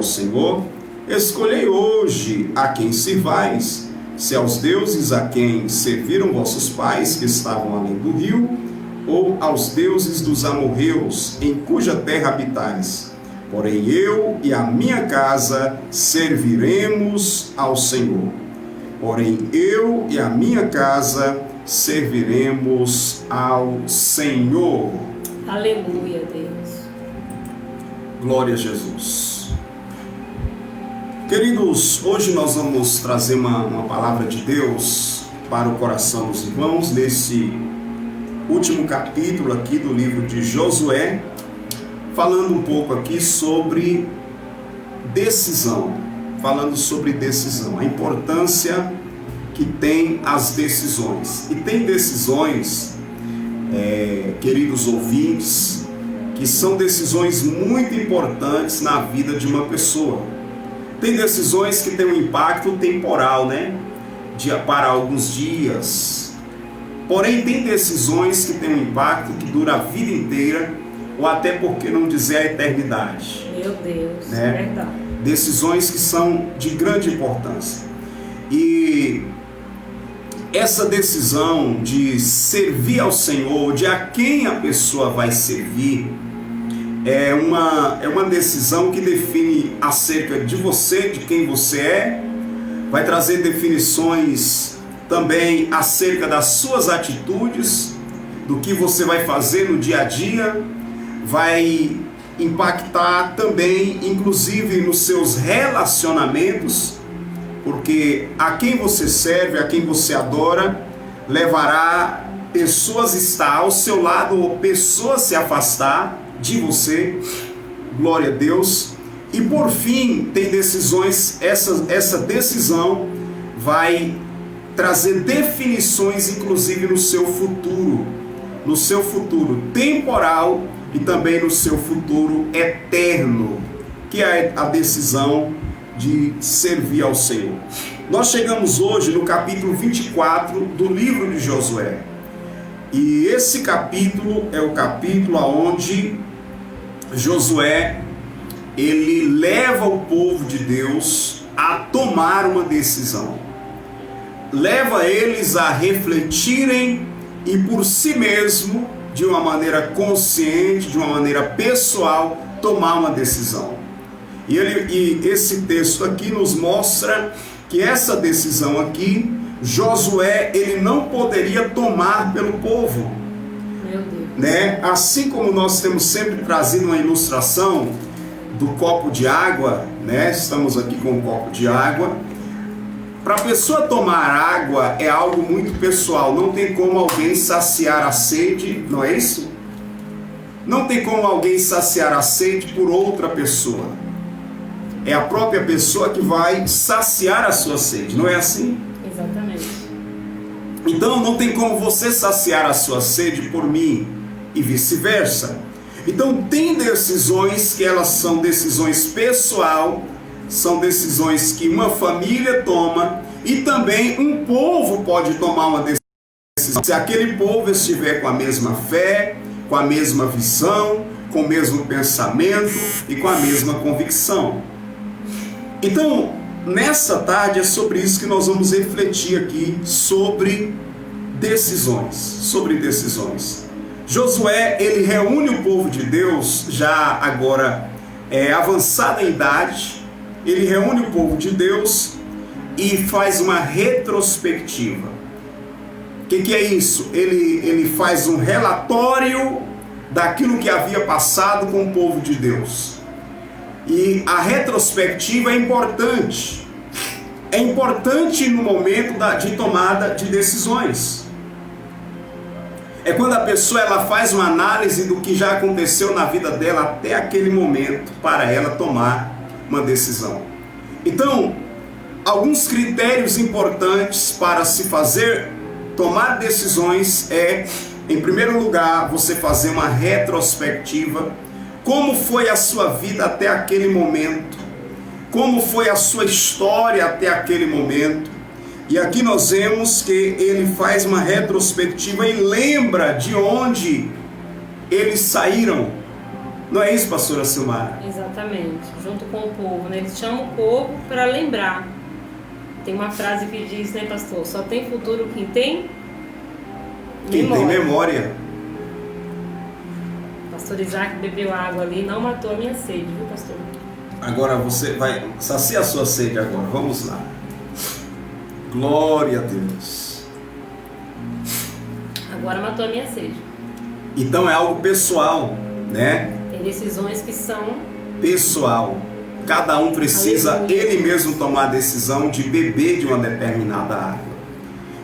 ao Senhor, escolhei hoje a quem sirvais, se aos deuses a quem serviram vossos pais, que estavam além do rio, ou aos deuses dos amorreus, em cuja terra habitais. Porém eu e a minha casa serviremos ao Senhor. Porém eu e a minha casa serviremos ao Senhor. Aleluia, Deus. Glória a Jesus. Queridos, hoje nós vamos trazer uma palavra de Deus para o coração dos irmãos, nesse último capítulo aqui do livro de Josué, falando um pouco aqui sobre decisão, a importância que tem as decisões. E tem decisões, queridos ouvintes, que são decisões muito importantes na vida de uma pessoa. Tem decisões que têm um impacto temporal, para alguns dias. Porém, tem decisões que têm um impacto que dura a vida inteira, ou até, por que não dizer, a eternidade. Meu Deus, verdade. Decisões que são de grande importância. E essa decisão de servir ao Senhor, de a quem a pessoa vai servir, é uma decisão que define acerca de você, de quem você é, vai trazer definições também acerca das suas atitudes, do que você vai fazer no dia a dia, vai impactar também, inclusive, nos seus relacionamentos, porque a quem você serve, a quem você adora, levará pessoas a estar ao seu lado, ou pessoas se afastar de você. Glória a Deus. E por fim, tem decisões, essa decisão vai trazer definições, inclusive, no seu futuro temporal e também no seu futuro eterno, que é a decisão de servir ao Senhor. Nós chegamos hoje no capítulo 24 do livro de Josué. E esse capítulo é o capítulo onde Josué, ele leva o povo de Deus a tomar uma decisão. Leva eles a refletirem e por si mesmo, de uma maneira consciente, de uma maneira pessoal, tomar uma decisão. E esse texto aqui nos mostra que essa decisão aqui, Josué, ele não poderia tomar pelo povo. Meu Deus. Assim como nós temos sempre trazido uma ilustração do copo de água, estamos aqui com um copo de água. Para a pessoa tomar água é algo muito pessoal, não tem como alguém saciar a sede, não é isso? Não tem como alguém saciar a sede por outra pessoa. É a própria pessoa que vai saciar a sua sede, não é assim? Exatamente. Então não tem como você saciar a sua sede por mim e vice-versa. Então tem decisões que elas são decisões pessoal, são decisões que uma família toma e também um povo pode tomar uma decisão. Se aquele povo estiver com a mesma fé, com a mesma visão, com o mesmo pensamento e com a mesma convicção. Então, nessa tarde é sobre isso que nós vamos refletir aqui, sobre decisões. Josué, ele reúne o povo de Deus, já agora avançado em idade, ele reúne o povo de Deus e faz uma retrospectiva. O que é isso? Ele faz um relatório daquilo que havia passado com o povo de Deus. E a retrospectiva é importante. É importante no momento de tomada de decisões. É quando a pessoa ela faz uma análise do que já aconteceu na vida dela até aquele momento, para ela tomar uma decisão. Então, alguns critérios importantes para se tomar decisões em primeiro lugar, você fazer uma retrospectiva. Como foi a sua vida até aquele momento? Como foi a sua história até aquele momento? E aqui nós vemos que ele faz uma retrospectiva e lembra de onde eles saíram. Não é isso, pastora Silmara? Exatamente. Exatamente, junto com o povo, né? Eles chamam o povo para lembrar. Tem uma frase que diz, né, pastor? Só tem futuro quem tem Quem tem memória. Pastor Isaac bebeu água ali, não matou a minha sede, viu, pastor? Agora você vai saciar a sua sede agora. Vamos lá. Glória a Deus. Agora matou a minha sede. Então é algo pessoal, né? Tem decisões que são pessoal. Cada um precisa ele mesmo tomar a decisão de beber de uma determinada água.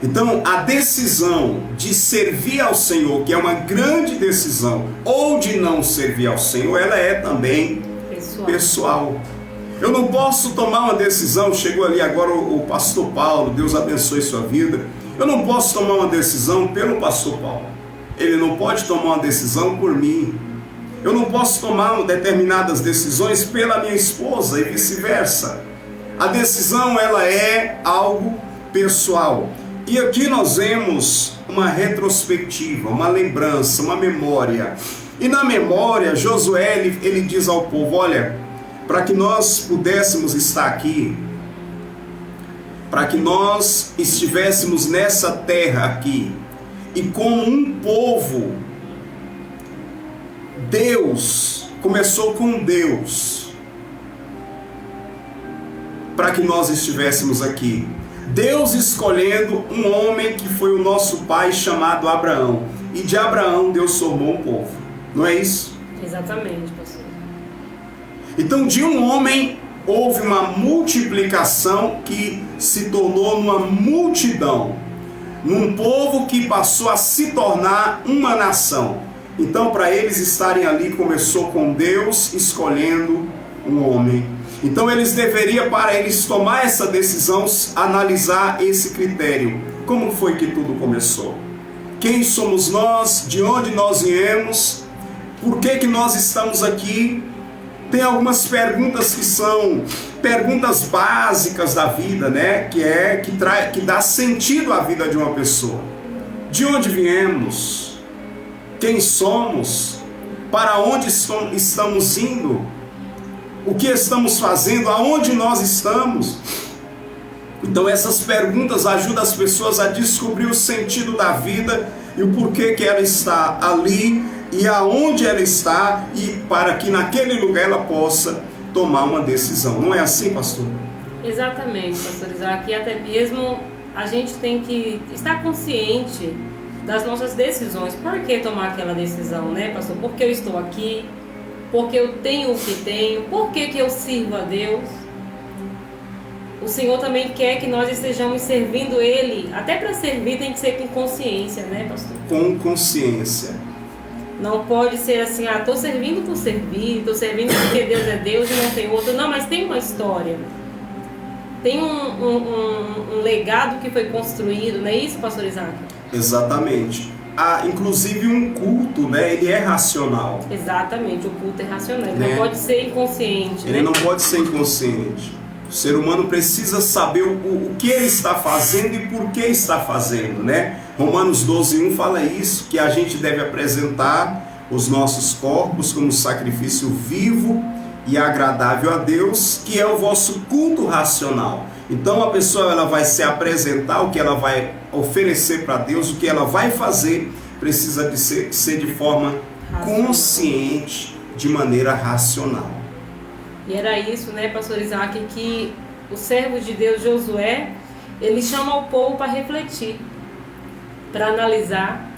Então, a decisão de servir ao Senhor, que é uma grande decisão, ou de não servir ao Senhor, ela é também pessoal. Eu não posso tomar uma decisão, chegou ali agora o pastor Paulo, Deus abençoe sua vida. Eu não posso tomar uma decisão pelo pastor Paulo. Ele não pode tomar uma decisão por mim. Eu não posso tomar determinadas decisões pela minha esposa e vice-versa. A decisão, ela é algo pessoal. E aqui nós vemos uma retrospectiva, uma lembrança, uma memória. E na memória, Josué, ele diz ao povo, olha, para que nós pudéssemos estar aqui, para que nós estivéssemos nessa terra aqui, e como um povo, Deus, começou com Deus, para que nós estivéssemos aqui. Deus escolhendo um homem que foi o nosso pai chamado Abraão. E de Abraão Deus formou um povo. Não é isso? Exatamente, pastor. Então de um homem houve uma multiplicação que se tornou numa multidão. Num povo que passou a se tornar uma nação. Então para eles estarem ali começou com Deus escolhendo um homem. Então eles deveriam, para eles tomar essa decisão, analisar esse critério. Como foi que tudo começou? Quem somos nós? De onde nós viemos? Por que nós estamos aqui? Tem algumas perguntas que são perguntas básicas da vida, né? Que dá sentido à vida de uma pessoa. De onde viemos? Quem somos? Para onde estamos indo? O que estamos fazendo? Aonde nós estamos? Então essas perguntas ajudam as pessoas a descobrir o sentido da vida e o porquê que ela está ali e aonde ela está, e para que naquele lugar ela possa tomar uma decisão. Não é assim, pastor? Exatamente, pastor Isaac. E até mesmo a gente tem que estar consciente das nossas decisões. Por que tomar aquela decisão, né, pastor? Porque eu estou aqui, porque eu tenho o que tenho, por que eu sirvo a Deus. O Senhor também quer que nós estejamos servindo Ele. Até para servir tem que ser com consciência, né, pastor? Com consciência. Não pode ser assim, estou servindo por servir, estou servindo porque Deus é Deus e não tem outro. Não, mas tem uma história. Tem um legado que foi construído, não é isso, pastor Isaac? Exatamente. Há, inclusive, um culto, né? Ele é racional. Exatamente, o culto é racional. Ele né? não pode ser inconsciente. Ele não pode ser inconsciente. O ser humano precisa saber o que ele está fazendo e por que está fazendo, né? Romanos 12:1 fala isso, que a gente deve apresentar os nossos corpos como sacrifício vivo e agradável a Deus, que é o vosso culto racional. Então a pessoa ela vai se apresentar, o que ela vai oferecer para Deus, o que ela vai fazer, precisa de ser de forma consciente, de maneira racional. E era isso, né, pastor Isaac, que o servo de Deus, Josué, ele chama o povo para refletir, para analisar,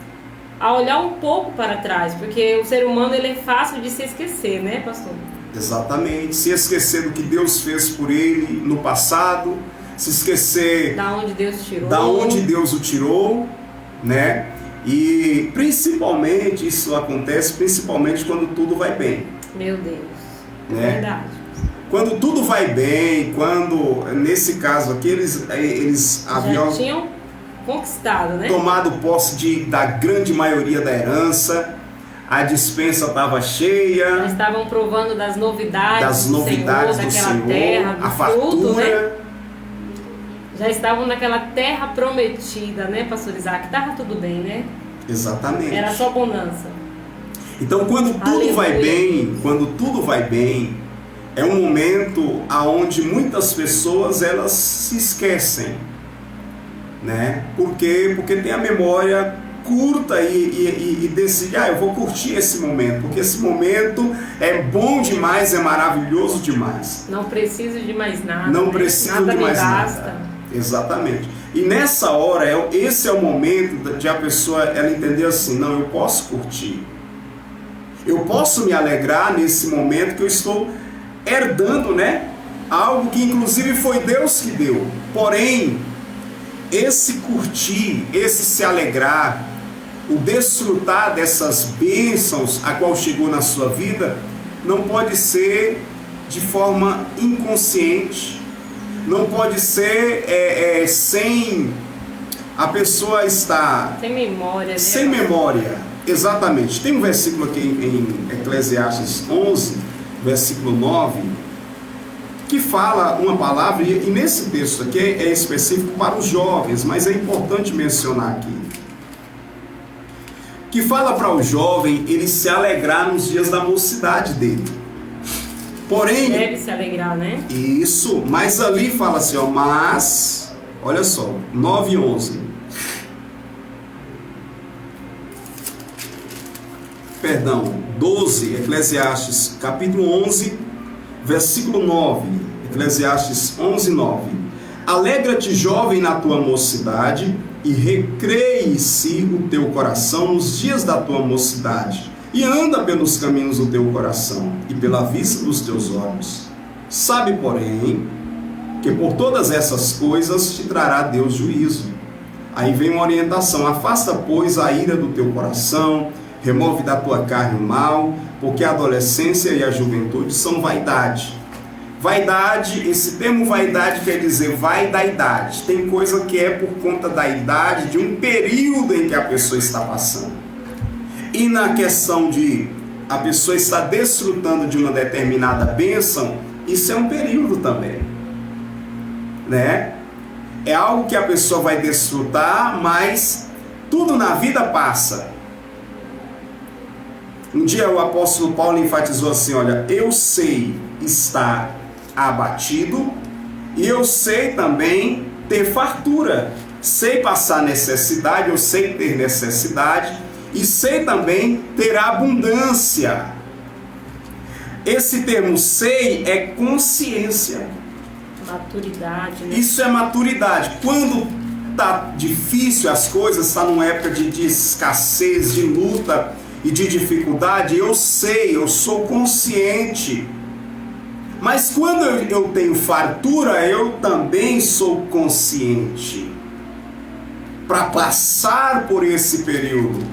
a olhar um pouco para trás, porque o ser humano ele é fácil de se esquecer, né, pastor? Exatamente, se esquecer do que Deus fez por ele no passado, se esquecer da onde Deus tirou, da onde Deus o tirou, né? E principalmente isso acontece principalmente quando tudo vai bem. Meu Deus, né? É verdade. Quando tudo vai bem, quando nesse caso aqui eles haviam tinham conquistado, né? Tomado posse da grande maioria da herança. A despensa estava cheia. Já estavam provando das novidades do Senhor, daquela Senhor, terra, do a fruto, fartura. né? Já estavam naquela terra prometida, né, pastor Isaac? Estava tudo bem, né? Exatamente. Era só bonança. Então, quando tudo vai bem, é um momento onde muitas pessoas elas se esquecem, né? Por quê? Porque tem a memória curta e decide, eu vou curtir esse momento, porque esse momento é bom demais, é maravilhoso demais. Não preciso de mais nada. Não né? preciso nada de mais basta. nada. Exatamente. E nessa hora, esse é o momento de a pessoa ela entender assim, não, eu posso curtir. Eu posso me alegrar nesse momento que eu estou herdando, né? Algo que inclusive foi Deus que deu. Porém, esse curtir, esse se alegrar, o desfrutar dessas bênçãos a qual chegou na sua vida, não pode ser de forma inconsciente, não pode ser sem a pessoa estar... Sem memória, né? Sem memória, exatamente. Tem um versículo aqui em Eclesiastes 11, versículo 9, que fala uma palavra, e nesse texto aqui é específico para os jovens, mas é importante mencionar aqui, que fala para o jovem ele se alegrar nos dias da mocidade dele. Porém, deve se alegrar, né? Isso, mas ali fala assim, mas, olha só, 9 e 11. Perdão, 12, Eclesiastes, capítulo 11, versículo 9. Eclesiastes 11, 9. Alegra-te, jovem, na tua mocidade, e recreie-se o teu coração nos dias da tua mocidade, e anda pelos caminhos do teu coração, e pela vista dos teus olhos. Sabe, porém, que por todas essas coisas te trará Deus juízo. Aí vem uma orientação, afasta, pois, a ira do teu coração, remove da tua carne o mal, porque a adolescência e a juventude são vaidade. Vaidade, esse termo vaidade quer dizer vai da idade. Tem coisa que é por conta da idade, de um período em que a pessoa está passando. E na questão de a pessoa estar desfrutando de uma determinada bênção, isso é um período também, né? É algo que a pessoa vai desfrutar, mas tudo na vida passa. Um dia o apóstolo Paulo enfatizou assim, olha, eu sei estar abatido e eu sei também ter fartura. Sei passar necessidade, eu sei ter necessidade e sei também ter abundância. Esse termo sei é consciência. Maturidade, né? Isso é maturidade. Quando tá difícil as coisas, está numa época de escassez, de luta e de dificuldade, eu sei, eu sou consciente. Mas quando eu tenho fartura, eu também sou consciente. Para passar por esse período.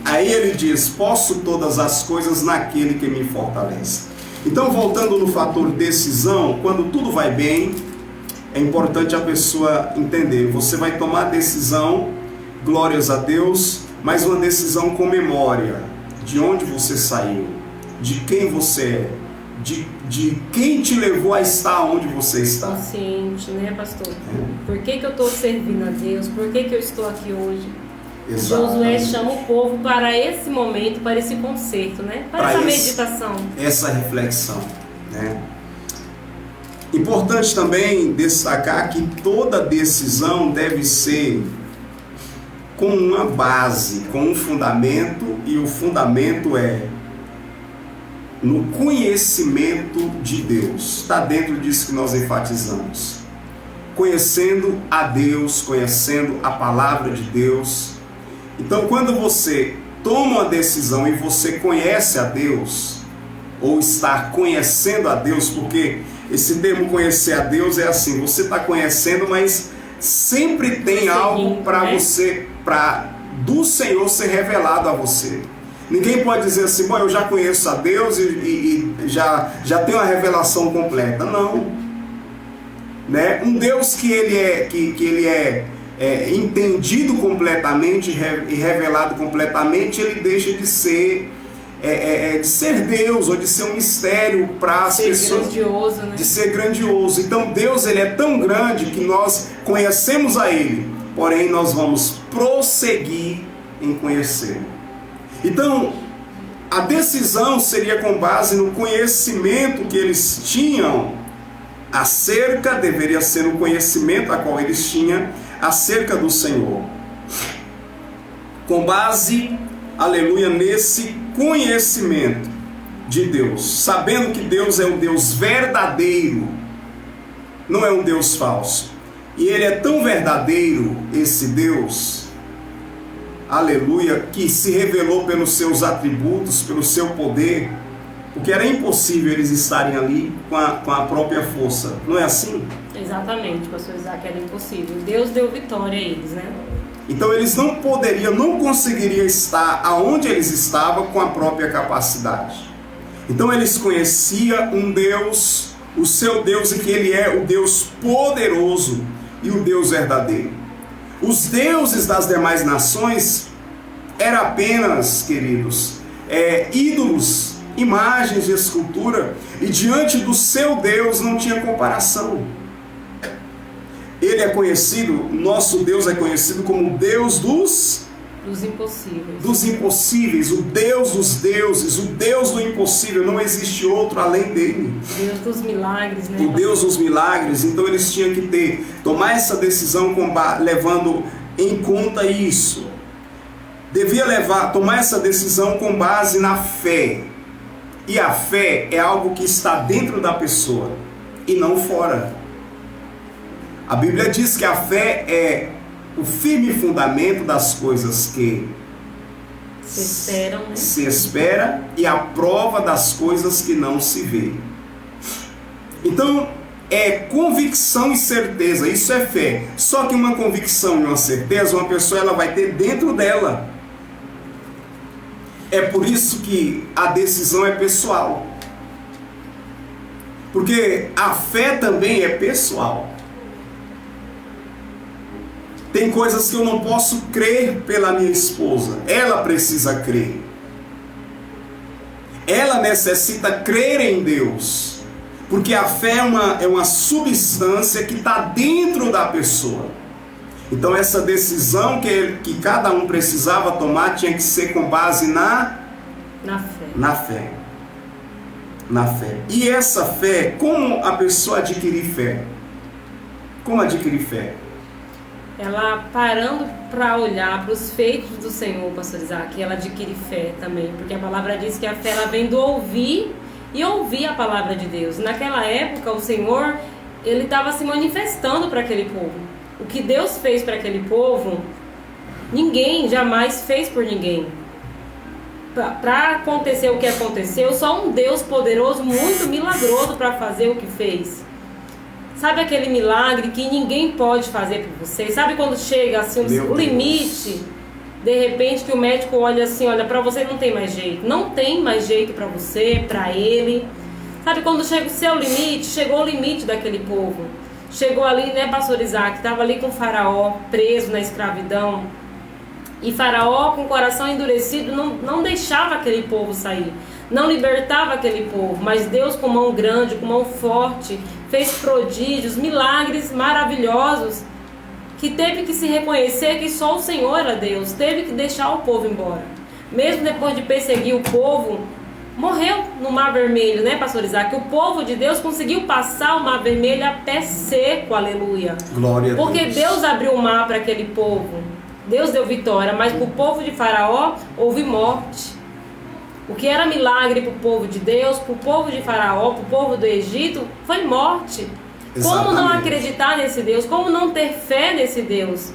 Aí ele diz, posso todas as coisas naquele que me fortalece. Então, voltando no fator decisão, quando tudo vai bem, é importante a pessoa entender. Você vai tomar decisão, glórias a Deus, mas uma decisão com memória. De onde você saiu, de quem você é, de quem te levou a estar onde você está. Consciente, né, pastor? Por que eu estou servindo a Deus? Por que eu estou aqui hoje? Josué chama o povo para esse momento, para esse concerto, né? Para essa meditação. Essa reflexão, né? Importante também destacar que toda decisão deve ser com uma base, com um fundamento, e o fundamento é no conhecimento de Deus. Está dentro disso que nós enfatizamos. Conhecendo a Deus, conhecendo a palavra de Deus. Então, quando você toma uma decisão e você conhece a Deus, ou está conhecendo a Deus, porque esse termo conhecer a Deus é assim, você está conhecendo, mas sempre tem algo para você, do Senhor ser revelado a você. Ninguém pode dizer assim, bom, eu já conheço a Deus e já tenho a revelação completa. Não. Né? Um Deus que ele é entendido completamente e revelado completamente, ele deixa de ser Deus, ou de ser um mistério para as pessoas. Grandioso, né? De ser grandioso. Então Deus, ele é tão grande que nós conhecemos a Ele, porém nós vamos prosseguir em conhecê-lo. Então, a decisão seria com base no conhecimento que eles tinham deveria ser o conhecimento a qual eles tinham acerca do Senhor. Com base, aleluia, nesse conhecimento de Deus, sabendo que Deus é um Deus verdadeiro, não é um Deus falso. E Ele é tão verdadeiro, esse Deus, aleluia, que se revelou pelos seus atributos, pelo seu poder, porque era impossível eles estarem ali com a própria força. Não é assim? Exatamente, pastor Isaac, era impossível. Deus deu vitória a eles, né? Então eles não conseguiriam estar aonde eles estavam com a própria capacidade. Então eles conheciam um Deus, o seu Deus, e que Ele é o Deus poderoso e o Deus verdadeiro. Os deuses das demais nações eram apenas, queridos, ídolos, imagens de escultura, e diante do seu Deus não tinha comparação. Ele é conhecido, nosso Deus é conhecido como Deus dos impossíveis, o Deus dos deuses, o Deus do impossível, não existe outro além dele. Deus dos milagres, né? O Deus dos milagres. Então eles tinham que tomar essa decisão levando em conta isso. Tomar essa decisão com base na fé. E a fé é algo que está dentro da pessoa e não fora. A Bíblia diz que a fé é o firme fundamento das coisas que se espera e a prova das coisas que não se vê. Então, é convicção e certeza, isso é fé. Só que uma convicção e uma certeza, uma pessoa ela vai ter dentro dela. É por isso que a decisão é pessoal. Porque a fé também é pessoal. Tem coisas que eu não posso crer pela minha esposa. Ela precisa crer. Ela necessita crer em Deus. Porque a fé é uma substância que está dentro da pessoa. Então essa decisão que cada um precisava tomar tinha que ser com base na fé. E essa fé, como a pessoa adquirir fé? Como adquirir fé? Ela parando para olhar para os feitos do Senhor, pastor Isaac, ela adquire fé também, porque a palavra diz que a fé ela vem do ouvir e ouvir a palavra de Deus. Naquela época o Senhor ele estava se manifestando para aquele povo. O que Deus fez para aquele povo, ninguém jamais fez por ninguém. Para acontecer o que aconteceu, só um Deus poderoso, muito milagroso para fazer o que fez. Sabe aquele milagre que ninguém pode fazer por você? Sabe quando chega assim o limite, de repente que o médico olha assim, olha, para você não tem mais jeito. Não tem mais jeito para você, para ele. Sabe quando chega o seu limite? Chegou o limite daquele povo. Chegou ali, né, pastor Isaac, estava ali com o Faraó, preso na escravidão. E Faraó, com o coração endurecido, não deixava aquele povo sair. Não libertava aquele povo. Mas Deus, com mão grande, com mão forte, fez prodígios, milagres maravilhosos, que teve que se reconhecer que só o Senhor era Deus. Teve que deixar o povo embora. Mesmo depois de perseguir o povo, morreu no Mar Vermelho, né, pastor Isaac? O povo de Deus conseguiu passar o Mar Vermelho a pé seco, aleluia. Glória a Deus. Porque Deus abriu o mar para aquele povo. Deus deu vitória, mas para o povo de Faraó houve morte. O que era milagre para o povo de Deus, para o povo de Faraó, para o povo do Egito, foi morte. Exatamente. Como não acreditar nesse Deus? Como não ter fé nesse Deus?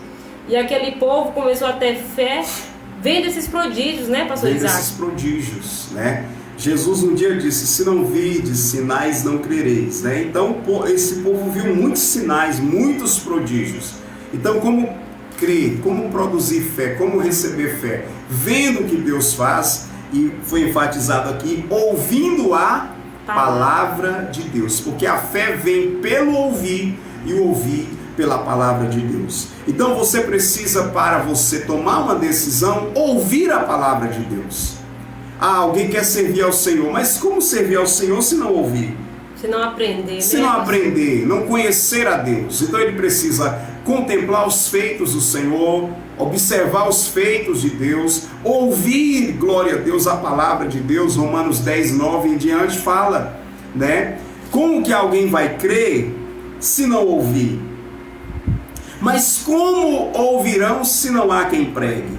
E aquele povo começou a ter fé vendo esses prodígios, né, pastor Isaac? Vendo esses prodígios, né? Jesus um dia disse, se não virdes sinais, não crereis, né? Então esse povo viu muitos sinais, muitos prodígios. Então como crer, como produzir fé, como receber fé? Vendo o que Deus faz, e foi enfatizado aqui, ouvindo a palavra de Deus. Porque a fé vem pelo ouvir e o ouvir pela palavra de Deus. Então você precisa, para você tomar uma decisão, ouvir a palavra de Deus. Alguém quer servir ao Senhor, mas como servir ao Senhor se não ouvir? Se não aprender, se não aprender, não conhecer a Deus. Então ele precisa contemplar os feitos do Senhor, observar os feitos de Deus, ouvir, glória a Deus, a palavra de Deus. Romanos 10, 9 em diante fala, né? Como que alguém vai crer se não ouvir? Mas como ouvirão se não há quem pregue?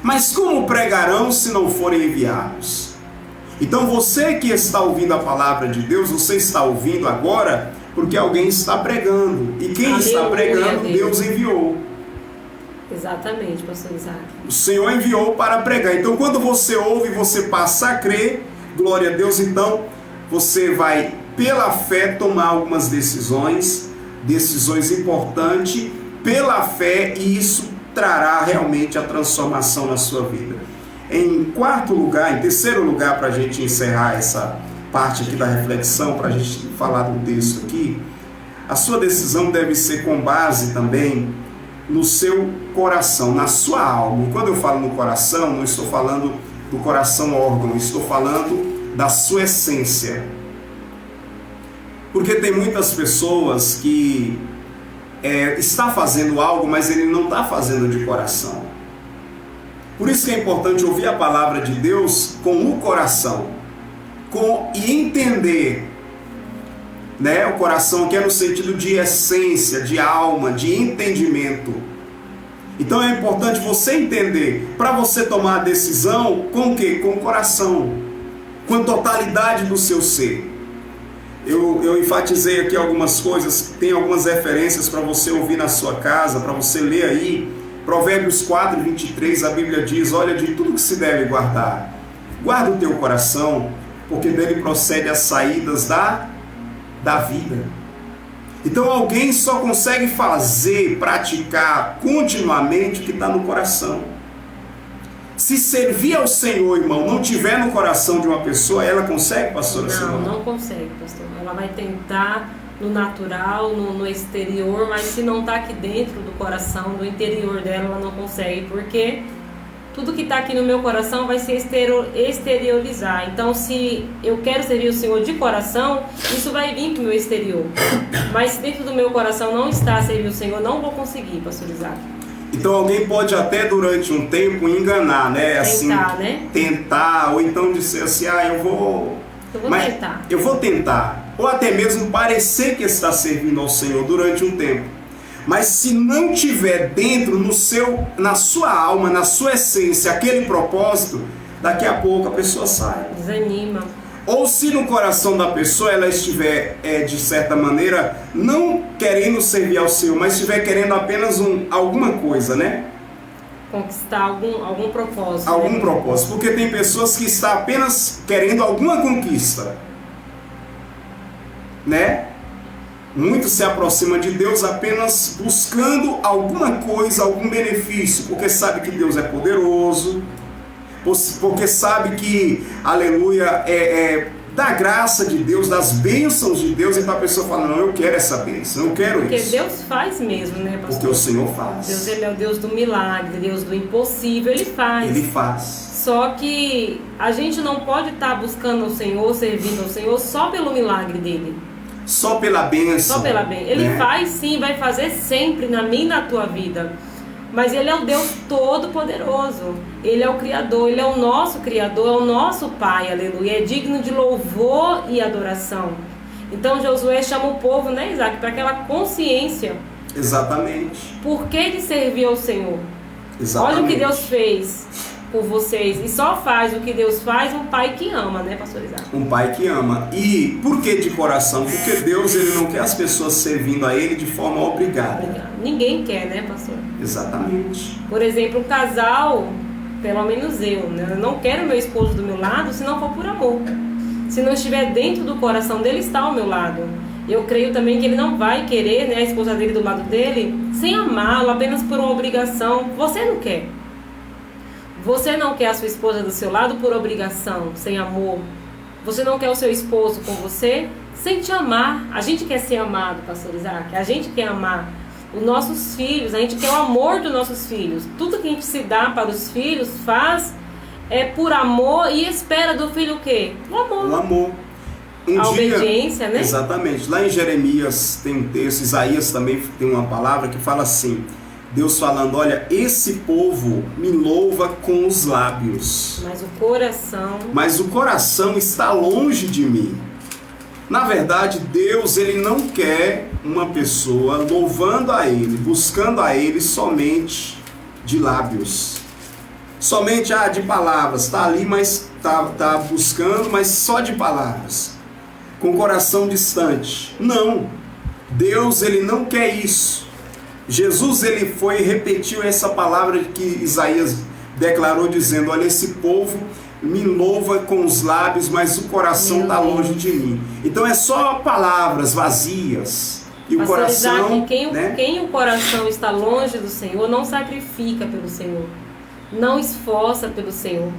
Mas como pregarão se não forem enviados? Então você que está ouvindo a palavra de Deus, você está ouvindo agora porque alguém está pregando. E quem está pregando, Deus enviou. Exatamente, pastor Isaac. O Senhor enviou para pregar. Então quando você ouve, você passa a crer, glória a Deus, então você vai pela fé tomar algumas decisões importantes, pela fé, e isso trará realmente a transformação na sua vida. Em terceiro lugar, para a gente encerrar essa parte aqui da reflexão, para a gente falar do texto aqui, a sua decisão deve ser com base também no seu coração, na sua alma. E quando eu falo no coração, não estou falando do coração órgão, estou falando da sua essência. Porque tem muitas pessoas que está fazendo algo, mas ele não está fazendo de coração. Por isso que é importante ouvir a palavra de Deus com o coração, e entender, né? O coração que é no sentido de essência, de alma, de entendimento. Então é importante você entender, para você tomar a decisão, com o quê? Com o coração, com a totalidade do seu ser. Eu enfatizei aqui algumas coisas, tem algumas referências para você ouvir na sua casa, para você ler aí. Provérbios 4, 23, a Bíblia diz: olha, de tudo que se deve guardar, guarda o teu coração, porque dele procede as saídas da vida. Então alguém só consegue fazer, praticar continuamente o que está no coração. Se servir ao Senhor, irmão, não tiver no coração de uma pessoa, ela consegue, pastora? Não consegue, pastor. Ela vai tentar no natural, no exterior, mas se não está aqui dentro do coração, do interior dela, ela não consegue, porque tudo que está aqui no meu coração vai se exteriorizar. Então, se eu quero servir o Senhor de coração, isso vai vir para o meu exterior. Mas se dentro do meu coração não está servir o Senhor, não vou conseguir, pastor Isaac. Então alguém pode até durante um tempo enganar, né? Tentar, ou então dizer assim, eu vou tentar. Eu vou tentar. Ou até mesmo parecer que está servindo ao Senhor durante um tempo. Mas se não tiver dentro, na sua alma, na sua essência, aquele propósito, daqui a pouco a pessoa sai. Desanima. Ou se no coração da pessoa ela estiver, de certa maneira, não querendo servir ao Senhor, mas estiver querendo apenas alguma coisa, né? Conquistar algum propósito. Algum propósito. Porque tem pessoas que estão apenas querendo alguma conquista, né? Muitos se aproximam de Deus apenas buscando alguma coisa, algum benefício, porque sabe que Deus é poderoso, porque sabe que, aleluia, da graça de Deus, das bênçãos de Deus, então a pessoa fala, não, eu quero essa bênção, eu quero porque isso. Porque Deus faz mesmo, né, pastor? Porque o Senhor faz. Deus, Ele é o Deus do milagre, Deus do impossível, Ele faz. Ele faz. Só que a gente não pode estar buscando o Senhor, servindo ao Senhor, só pelo milagre dEle. Só pela bênção. Só pela bênção. Ele faz sim, vai fazer sempre na minha e na tua vida. Mas Ele é o Deus Todo-Poderoso. Ele é o Criador, Ele é o nosso Criador, é o nosso Pai, aleluia. É digno de louvor e adoração. Então Josué chama o povo, né, Isaac, para aquela consciência. Exatamente. Por que de servir ao Senhor? Exatamente. Olha o que Deus fez por vocês. E só faz o que Deus faz um pai que ama, né, pastor Isaac? Um pai que ama. E por que de coração? Porque Deus, Ele não quer as pessoas servindo a Ele de forma obrigada. Ninguém quer, né, pastor? Exatamente. Por exemplo, um casal, pelo menos eu, né? Eu não quero meu esposo do meu lado se não for por amor. Se não estiver dentro do coração dele, está ao meu lado. Eu creio também que ele não vai querer, né, a esposa dele do lado dele sem amá-lo, apenas por uma obrigação. Você não quer. Você não quer a sua esposa do seu lado por obrigação, sem amor. Você não quer o seu esposo com você sem te amar. A gente quer ser amado, pastor Isaac. A gente quer amar os nossos filhos. A gente quer o amor dos nossos filhos. Tudo que a gente se dá para os filhos faz por amor e espera do filho o quê? O amor. O amor. a obediência, né? Exatamente. Lá em Jeremias tem um texto, Isaías também tem uma palavra que fala assim, Deus falando, olha, esse povo me louva com os lábios, mas o coração está longe de mim. Na verdade, Deus, ele não quer uma pessoa louvando a ele, buscando a ele somente de lábios. Somente de palavras, está ali, mas tá buscando, mas só de palavras. Com o coração distante. Não. Deus, ele não quer isso. Jesus, ele foi e repetiu essa palavra que Isaías declarou, dizendo, olha, esse povo me louva com os lábios, mas o coração está longe de mim. Então é só palavras vazias. E o coração... Quem o coração está longe do Senhor, não sacrifica pelo Senhor. Não esforça pelo Senhor.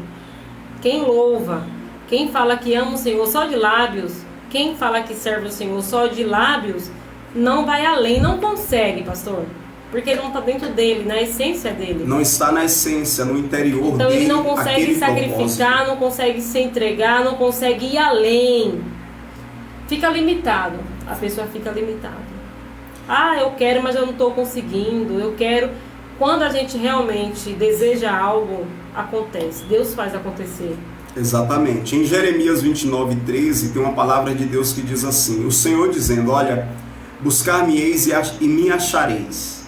Quem louva, quem fala que ama o Senhor só de lábios, quem fala que serve o Senhor só de lábios, não vai além, não consegue, pastor. Porque não está dentro dele, na essência dele. Não está na essência, no interior então dele. Então ele não consegue sacrificar, propósito. Não consegue se entregar, não consegue ir além. Fica limitado, a pessoa fica limitada. Eu quero, mas eu não estou conseguindo, eu quero... Quando a gente realmente deseja algo, acontece. Deus faz acontecer. Exatamente. Em Jeremias 29:13 tem uma palavra de Deus que diz assim, o Senhor dizendo, olha, buscar-me-eis e me achareis,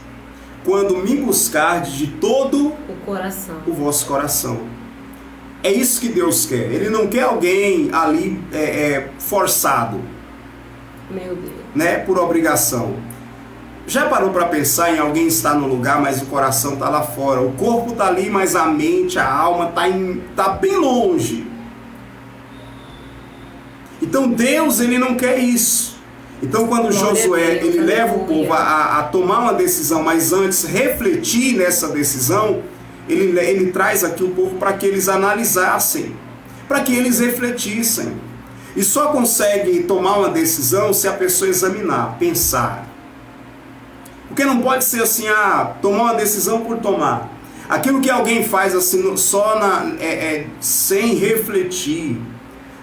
quando me buscardes de todo o vosso coração. É isso que Deus quer. Ele não quer alguém ali forçado. Meu Deus. Né, por obrigação. Já parou para pensar em alguém estar no lugar, mas o coração está lá fora? O corpo está ali, mas a mente, a alma está bem longe. Então Deus, ele não quer isso. Então quando Josué, ele leva o povo a tomar uma decisão, mas antes refletir nessa decisão, ele traz aqui o povo para que eles analisassem, para que eles refletissem. E só consegue tomar uma decisão se a pessoa examinar, pensar. Porque não pode ser assim, tomar uma decisão por tomar. Aquilo que alguém faz assim, só sem refletir,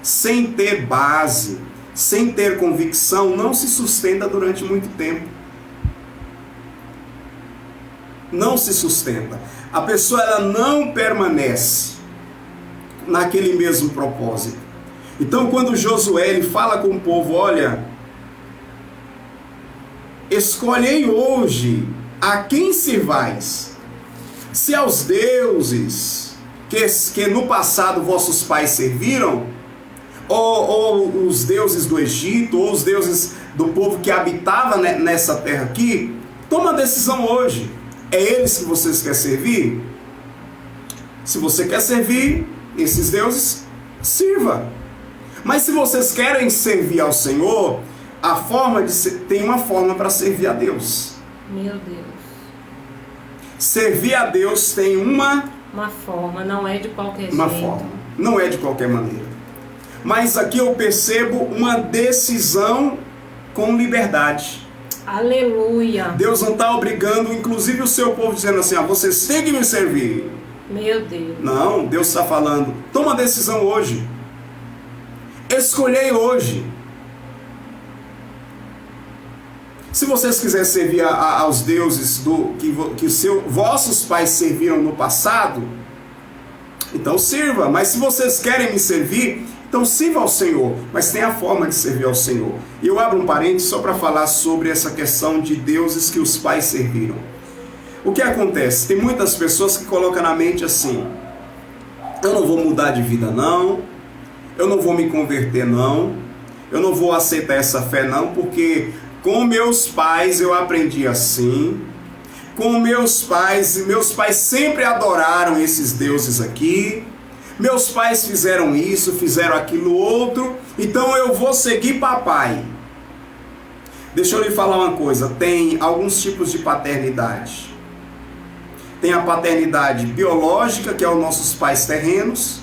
sem ter base, sem ter convicção, não se sustenta durante muito tempo. Não se sustenta. A pessoa, ela não permanece naquele mesmo propósito. Então quando Josué, ele fala com o povo, olha... Escolhei hoje a quem servais, se aos deuses que no passado vossos pais serviram, ou os deuses do Egito, ou os deuses do povo que habitava nessa terra aqui. Toma a decisão hoje. É eles que vocês querem servir? Se você quer servir esses deuses, sirva. Mas se vocês querem servir ao Senhor... tem uma forma para servir a Deus. Meu Deus. Servir a Deus tem uma forma, não é de qualquer jeito. Uma forma, não é de qualquer maneira. Mas aqui eu percebo uma decisão com liberdade. Aleluia. Deus não está obrigando, inclusive o seu povo, dizendo assim, vocês têm que me servir. Meu Deus. Não, Deus está falando, toma a decisão hoje. Escolhei hoje. Se vocês quiserem servir aos deuses que vossos pais serviram no passado, então sirva. Mas se vocês querem me servir, então sirva ao Senhor. Mas tem a forma de servir ao Senhor. E eu abro um parênteses só para falar sobre essa questão de deuses que os pais serviram. O que acontece? Tem muitas pessoas que colocam na mente assim, eu não vou mudar de vida não, eu não vou me converter não, eu não vou aceitar essa fé não, porque... Com meus pais eu aprendi assim. Com meus pais sempre adoraram esses deuses aqui. Meus pais fizeram isso, fizeram aquilo outro. Então eu vou seguir papai. Deixa eu lhe falar uma coisa. Tem alguns tipos de paternidade. Tem a paternidade biológica, que é os nossos pais terrenos.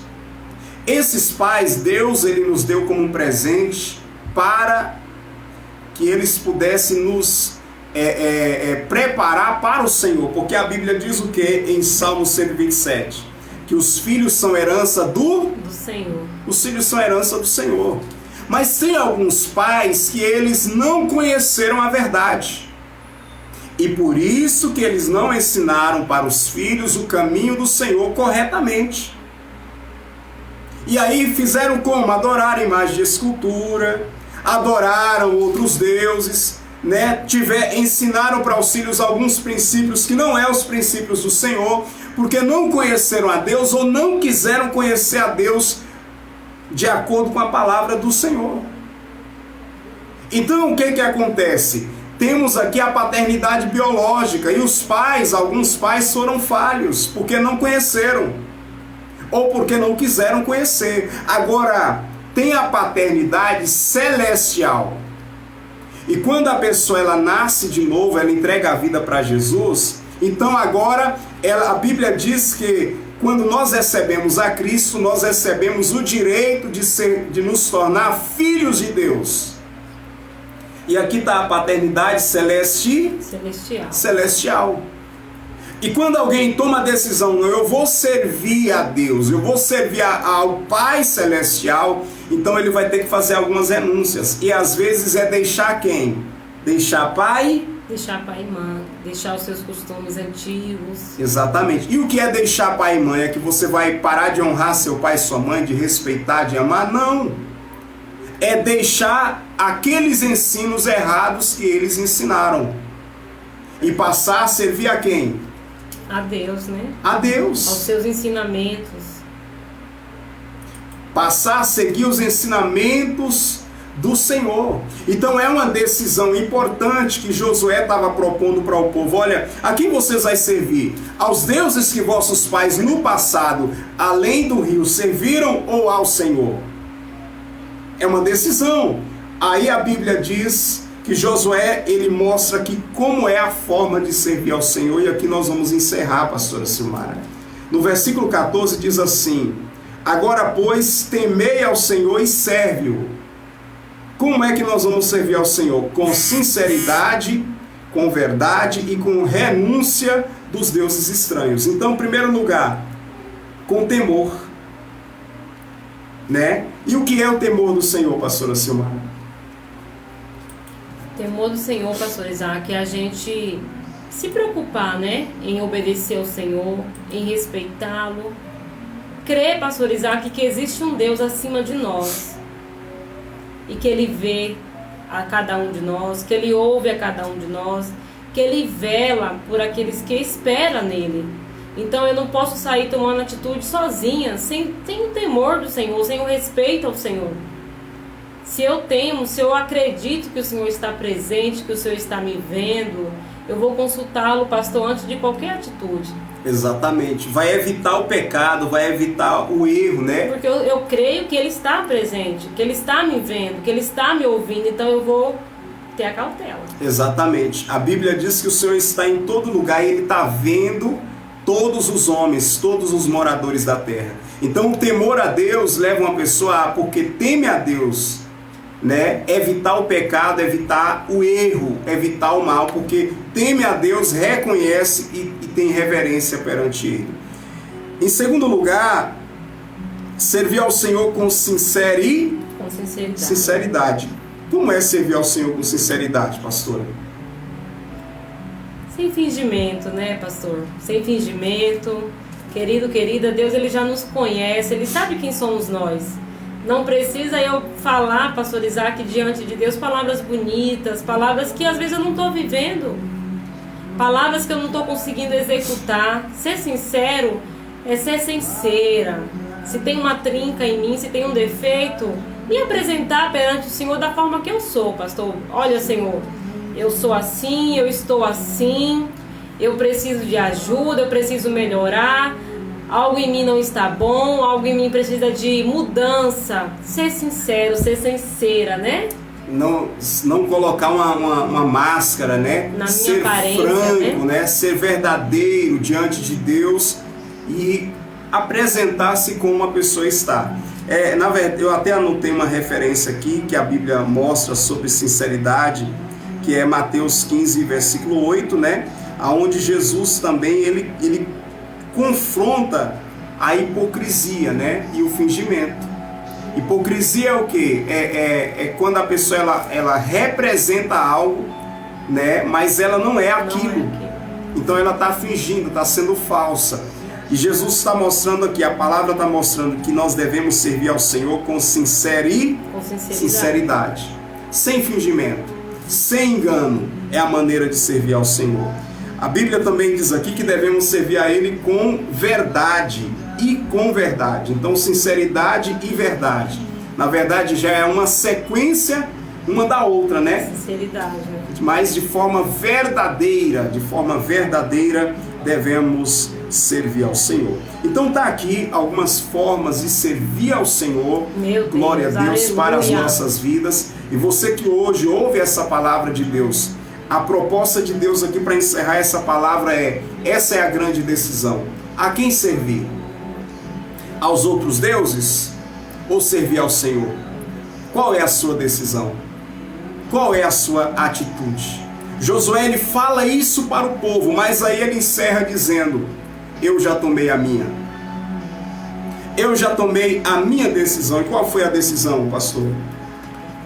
Esses pais, Deus, ele nos deu como um presente para... que eles pudessem nos preparar para o Senhor, porque a Bíblia diz o que em Salmo 127? Que os filhos são herança do Senhor. Os filhos são herança do Senhor. Mas tem alguns pais que eles não conheceram a verdade. E por isso que eles não ensinaram para os filhos o caminho do Senhor corretamente. E aí fizeram como? Adoraram imagem de escultura, adoraram outros deuses, né? Ensinaram para os filhos alguns princípios que não são os princípios do Senhor, porque não conheceram a Deus ou não quiseram conhecer a Deus de acordo com a palavra do Senhor. Então o que acontece? Temos aqui a paternidade biológica e os pais, alguns pais foram falhos porque não conheceram ou porque não quiseram conhecer. Agora, tem a paternidade celestial. E quando a pessoa ela nasce de novo, ela entrega a vida para Jesus, então agora a Bíblia diz que quando nós recebemos a Cristo, nós recebemos o direito de nos tornar filhos de Deus. E aqui está a paternidade celestial. E quando alguém toma a decisão, eu vou servir a Deus, eu vou servir ao Pai Celestial, então ele vai ter que fazer algumas renúncias. E às vezes é deixar quem? Deixar pai? Deixar pai e mãe, deixar os seus costumes antigos. Exatamente. E o que é deixar pai e mãe? É que você vai parar de honrar seu pai e sua mãe, de respeitar, de amar? Não. É deixar aqueles ensinos errados que eles ensinaram. E passar a servir a quem? A Deus, né? A Deus. Aos seus ensinamentos. Passar a seguir os ensinamentos do Senhor. Então é uma decisão importante que Josué estava propondo para o povo. Olha, a quem vocês vão servir? Aos deuses que vossos pais no passado, além do rio, serviram ou ao Senhor? É uma decisão. Aí a Bíblia diz que Josué, ele mostra aqui como é a forma de servir ao Senhor. E aqui nós vamos encerrar, pastora Silmara. No versículo 14 diz assim: agora, pois, temei ao Senhor e serve-o. Como é que nós vamos servir ao Senhor? Com sinceridade, com verdade e com renúncia dos deuses estranhos. Então, em primeiro lugar, com temor, né? E o que é o temor do Senhor, pastora Silmara? Temor do Senhor, pastor Isaac, é a gente se preocupar, né? Em obedecer ao Senhor, em respeitá-lo. Crer, pastor Isaac, que existe um Deus acima de nós. E que Ele vê a cada um de nós, que Ele ouve a cada um de nós, que Ele vela por aqueles que esperam nele. Então eu não posso sair tomando atitude sozinha, sem o temor do Senhor, sem o respeito ao Senhor. Se eu temo, se eu acredito que o Senhor está presente, que o Senhor está me vendo, eu vou consultá-lo, pastor, antes de qualquer atitude. Exatamente. Vai evitar o pecado, vai evitar o erro, né? Porque eu creio que Ele está presente, que Ele está me vendo, que Ele está me ouvindo, então eu vou ter a cautela. Exatamente. A Bíblia diz que o Senhor está em todo lugar e Ele está vendo todos os homens, todos os moradores da terra. Então o temor a Deus leva uma pessoa porque teme a Deus, né? Evitar o pecado, evitar o erro, evitar o mal, porque teme a Deus, reconhece e tem reverência perante Ele. Em segundo lugar, servir ao Senhor com sinceridade. Como é servir ao Senhor com sinceridade, pastora? Sem fingimento, né, pastor? Sem fingimento. Querido, querida, Deus Ele já nos conhece, Ele sabe quem somos nós. Não precisa eu falar, pastor Isaac, diante de Deus, palavras bonitas, palavras que às vezes eu não estou vivendo, palavras que eu não estou conseguindo executar. Ser sincero é ser sincera. Se tem uma trinca em mim, se tem um defeito, me apresentar perante o Senhor da forma que eu sou, pastor. Olha, Senhor, eu sou assim, eu estou assim, eu preciso de ajuda, eu preciso melhorar. Algo em mim não está bom, algo em mim precisa de mudança. Ser sincero, ser sincera, né? Não colocar uma máscara, né? Na ser minha aparência, franco, né? Ser verdadeiro diante de Deus e apresentar-se como uma pessoa está. Na verdade, eu até anotei uma referência aqui que a Bíblia mostra sobre sinceridade, que é Mateus 15, versículo 8, né? Onde Jesus também, ele confronta a hipocrisia, né? E o fingimento. Hipocrisia é o quê? É quando a pessoa ela representa algo, né? Mas ela não é aquilo. Então ela está fingindo, está sendo falsa. E Jesus está mostrando aqui, a palavra está mostrando que nós devemos servir ao Senhor com sinceridade, sem fingimento, sem engano. É a maneira de servir ao Senhor. A Bíblia também diz aqui que devemos servir a Ele com verdade e com verdade. Então, sinceridade e verdade. Na verdade, já é uma sequência uma da outra, né? Sinceridade. Mas de forma verdadeira devemos servir ao Senhor. Então tá aqui algumas formas de servir ao Senhor. Meu Deus, glória a Deus, aleluia, para as nossas vidas. E você que hoje ouve essa palavra de Deus, a proposta de Deus aqui para encerrar essa palavra essa é a grande decisão. A quem servir? Aos outros deuses ou servir ao Senhor? Qual é a sua decisão? Qual é a sua atitude? Josué ele fala isso para o povo, mas aí ele encerra dizendo: eu já tomei a minha. Eu já tomei a minha decisão. E qual foi a decisão, pastor?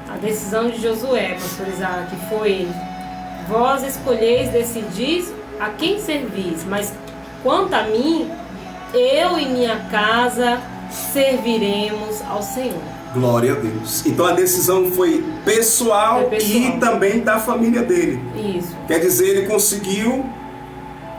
A decisão de Josué, pastor Isaac, foi: vós escolheis, decidis a quem servis, mas quanto a mim, eu e minha casa serviremos ao Senhor. Glória a Deus. Então a decisão foi pessoal e também da família dele. Isso. Quer dizer, ele conseguiu,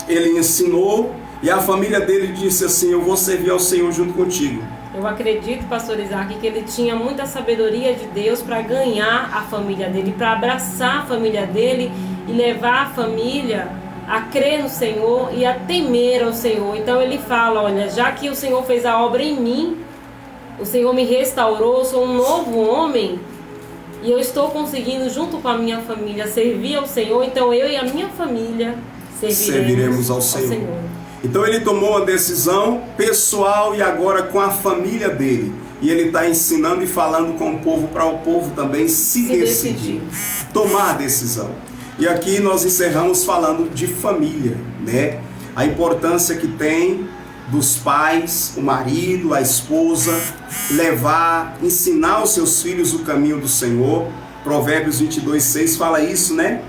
ele ensinou, e a família dele disse assim: eu vou servir ao Senhor junto contigo. Eu acredito, pastor Isaac, que ele tinha muita sabedoria de Deus para ganhar a família dele, para abraçar a família dele e levar a família a crer no Senhor e a temer ao Senhor. Então ele fala: olha, já que o Senhor fez a obra em mim, o Senhor me restaurou, eu sou um novo homem e eu estou conseguindo, junto com a minha família, servir ao Senhor. Então eu e a minha família serviremos ao Senhor. Então ele tomou uma decisão pessoal e agora com a família dele. E ele está ensinando e falando com o povo, para o povo também se decidir. Tomar a decisão. E aqui nós encerramos falando de família, né? A importância que tem dos pais, o marido, a esposa, levar, ensinar os seus filhos o caminho do Senhor. Provérbios 22:6 fala isso, né?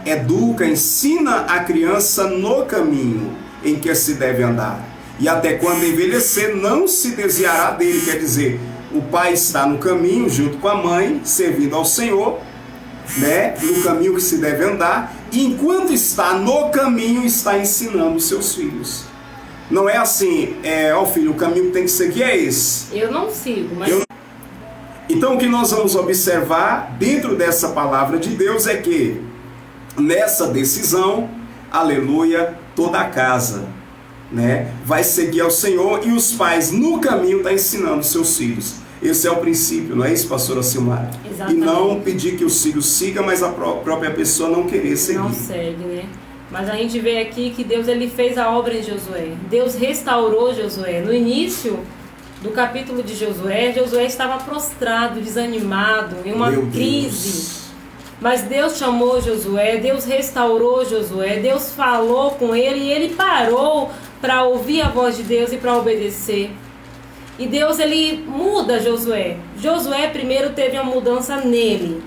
Educa, ensina a criança no caminho em que se deve andar, e até quando envelhecer não se desviará dele. Quer dizer, o pai está no caminho junto com a mãe, servindo ao Senhor, né? No caminho que se deve andar, e enquanto está no caminho, está ensinando os seus filhos. Não é assim, ó filho, o caminho que tem que seguir é esse. Eu não sigo, mas... Então o que nós vamos observar dentro dessa palavra de Deus é que nessa decisão, aleluia, toda a casa, né, vai seguir ao Senhor, e os pais no caminho estão ensinando seus filhos. Esse é o princípio, não é isso, pastora Silmara? Exatamente. E não pedir que os filhos sigam, mas a própria pessoa não querer seguir. Não segue, né? Mas a gente vê aqui que Deus ele fez a obra em Josué. Deus restaurou Josué. No início do capítulo de Josué, Josué estava prostrado, desanimado, em uma crise. Mas Deus chamou Josué, Deus restaurou Josué, Deus falou com ele e ele parou para ouvir a voz de Deus e para obedecer. E Deus ele muda Josué. Josué primeiro teve uma mudança nele.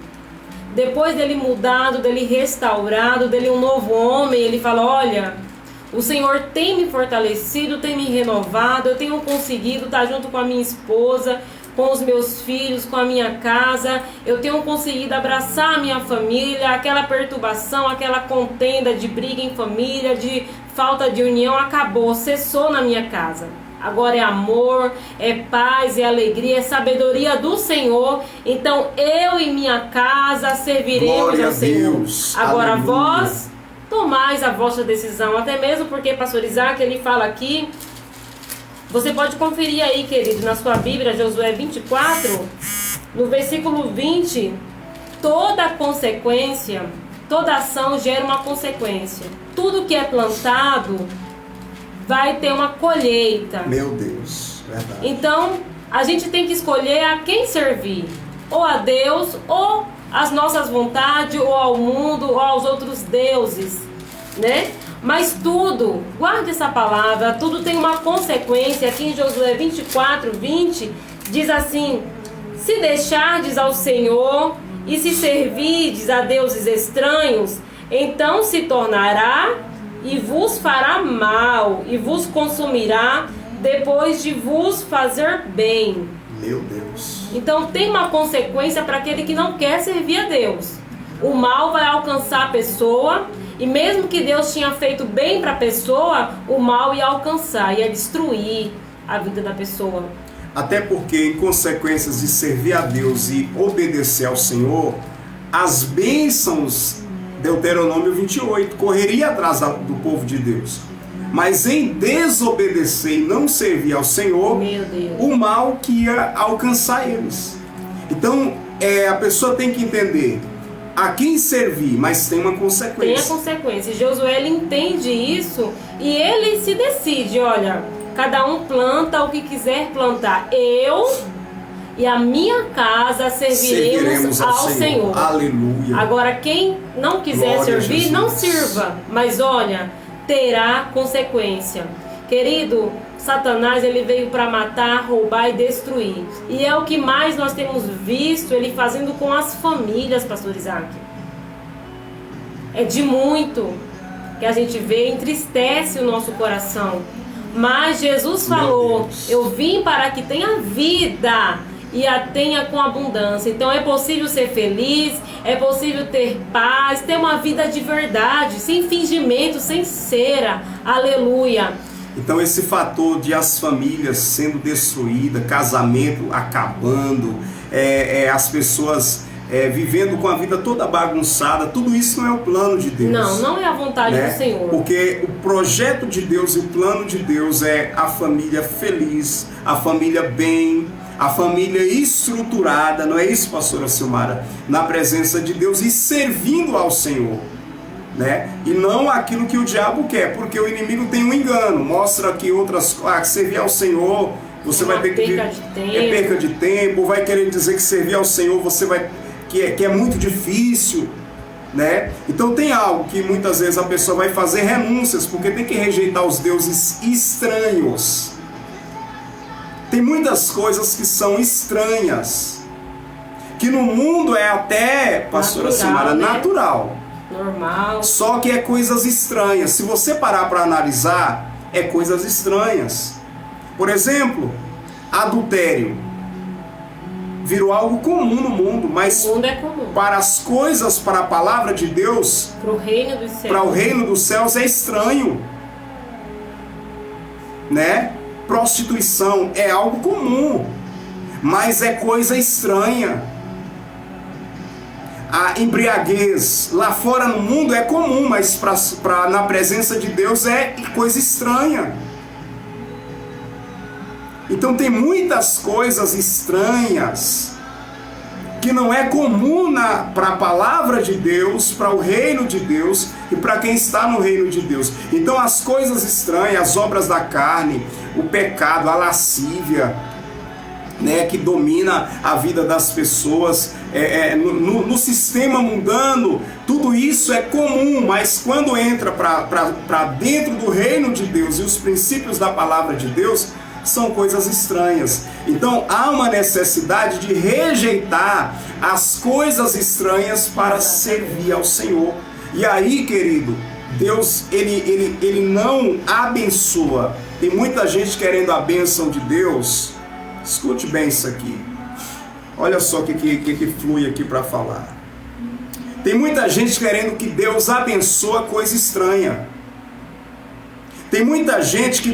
Depois dele mudado, dele restaurado, dele um novo homem, ele fala: olha, o Senhor tem me fortalecido, tem me renovado, eu tenho conseguido estar junto com a minha esposa, com os meus filhos, com a minha casa, eu tenho conseguido abraçar a minha família. Aquela perturbação, aquela contenda de briga em família, de falta de união, acabou, cessou na minha casa. Agora é amor, é paz, é alegria, é sabedoria do Senhor. Então eu e minha casa serviremos ao Senhor. Agora vós tomais a vossa decisão. Até mesmo porque pastor Isaac ele fala aqui, você pode conferir aí, querido, na sua Bíblia, Josué 24, no versículo 20, toda consequência, toda ação gera uma consequência. Tudo que é plantado vai ter uma colheita. Meu Deus, verdade. Então, a gente tem que escolher a quem servir. Ou a Deus, ou às nossas vontades, ou ao mundo, ou aos outros deuses, né? Mas tudo, guarde essa palavra, tudo tem uma consequência. Aqui em Josué 24, 20, Diz assim: se deixardes ao Senhor e se servirdes a deuses estranhos, então se tornará e vos fará mal, e vos consumirá depois de vos fazer bem. Meu Deus. Então tem uma consequência para aquele que não quer servir a Deus. O mal vai alcançar a pessoa, e mesmo que Deus tinha feito bem para a pessoa, o mal ia alcançar, ia destruir a vida da pessoa. Até porque, em consequências de servir a Deus e obedecer ao Senhor, as bênçãos, Deuteronômio 28, correria atrás do povo de Deus. Mas em desobedecer e não servir ao Senhor, o mal que ia alcançar eles. Então, a pessoa tem que entender a quem servir, mas tem uma consequência. Tem a consequência. Josué, ele entende isso e ele se decide, olha, cada um planta o que quiser plantar. Eu e a minha casa serviremos ao Senhor. Aleluia. Agora, quem não quiser servir, não sirva. Mas olha, terá consequência. Querido, Satanás, ele veio para matar, roubar e destruir. E é o que mais nós temos visto ele fazendo com as famílias, pastor Isaac. É de muito que a gente vê, entristece o nosso coração. Mas Jesus falou: eu vim para que tenha vida e a tenha com abundância. Então é possível ser feliz, é possível ter paz, ter uma vida de verdade, sem fingimento, sem cera. Aleluia. Então esse fator de as famílias sendo destruídas, casamento acabando, as pessoas vivendo com a vida toda bagunçada, tudo isso não é o plano de Deus. Não é a vontade do Senhor. Porque o projeto de Deus e o plano de Deus é a família feliz, a família bem, a família estruturada, não é isso, pastora Silmara? Na presença de Deus e servindo ao Senhor. Né? E não aquilo que o diabo quer, porque o inimigo tem um engano, mostra que outras coisas, servir ao Senhor, você vai ter que perca de tempo, vai querer dizer que servir ao Senhor você vai que é muito difícil, né? Então tem algo que muitas vezes a pessoa vai fazer renúncias, porque tem que rejeitar os deuses estranhos. Tem muitas coisas que são estranhas, que no mundo é até, pastora Silmara, natural. Normal. Só que é coisas estranhas. Se você parar para analisar, é coisas estranhas. Por exemplo, adultério. Virou algo comum no mundo, mas o mundo é comum. Para as coisas, para a palavra de Deus, para o reino dos céus, para o reino dos céus é estranho. Né? Prostituição é algo comum, mas é coisa estranha. A embriaguez lá fora no mundo é comum, mas na presença de Deus é coisa estranha. Então tem muitas coisas estranhas que não é comum para a palavra de Deus, para o reino de Deus e para quem está no reino de Deus. Então as coisas estranhas, as obras da carne, o pecado, a lascívia, né, que domina a vida das pessoas, no sistema mundano, tudo isso é comum, mas quando entra para dentro do reino de Deus e os princípios da palavra de Deus, são coisas estranhas. Então há uma necessidade de rejeitar as coisas estranhas para servir ao Senhor. E aí, querido, Deus ele não abençoa. Tem muita gente querendo a bênção de Deus. Escute bem isso aqui. Olha só o que flui aqui para falar. Tem muita gente querendo que Deus abençoe coisa estranha. Tem muita gente que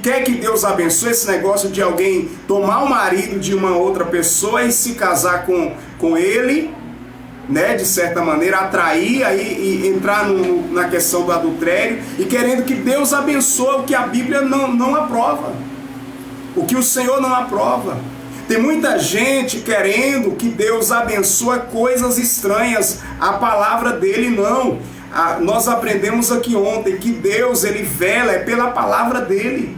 quer que Deus abençoe esse negócio de alguém tomar o marido de uma outra pessoa e se casar com ele, né, de certa maneira, atrair e entrar na questão do adultério e querendo que Deus abençoe o que a Bíblia não aprova, o que o Senhor não aprova. Tem muita gente querendo que Deus abençoe coisas estranhas, a palavra dele não. Nós aprendemos aqui ontem que Deus, ele vela pela palavra dele.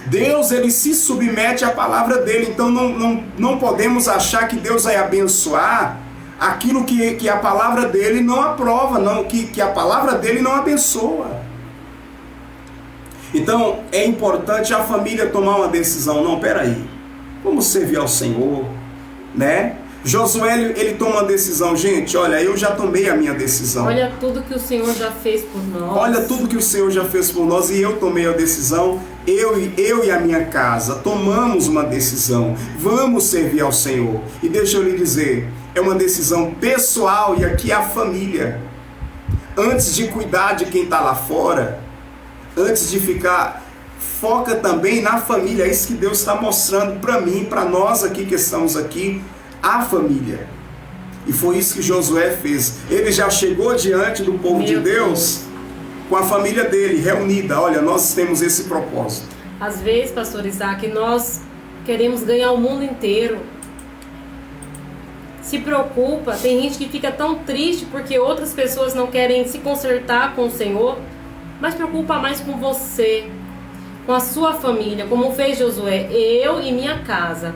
Deus, ele se submete à palavra dele. Então não podemos achar que Deus vai abençoar aquilo que a palavra dele não aprova, que a palavra dele não abençoa. Então é importante a família tomar uma decisão. Não, peraí, Vamos servir ao Senhor, né? Josué, ele toma uma decisão. Gente, olha, eu já tomei a minha decisão. Olha tudo que o Senhor já fez por nós. Olha tudo que o Senhor já fez por nós e eu tomei a decisão. Eu e a minha casa tomamos uma decisão. Vamos servir ao Senhor. E deixa eu lhe dizer, é uma decisão pessoal e aqui é a família. Antes de cuidar de quem está lá fora, antes de ficar, foca também na família. É isso que Deus está mostrando para mim, para nós aqui que estamos aqui, a família. E foi isso que Josué fez. Ele já chegou diante do povo de Deus com a família dele reunida. Olha, nós temos esse propósito. Às vezes, pastor Isaac, nós queremos ganhar o mundo inteiro. Se preocupa, tem gente que fica tão triste porque outras pessoas não querem se consertar com o Senhor, mas preocupa mais com você, com a sua família, como fez Josué, eu e minha casa.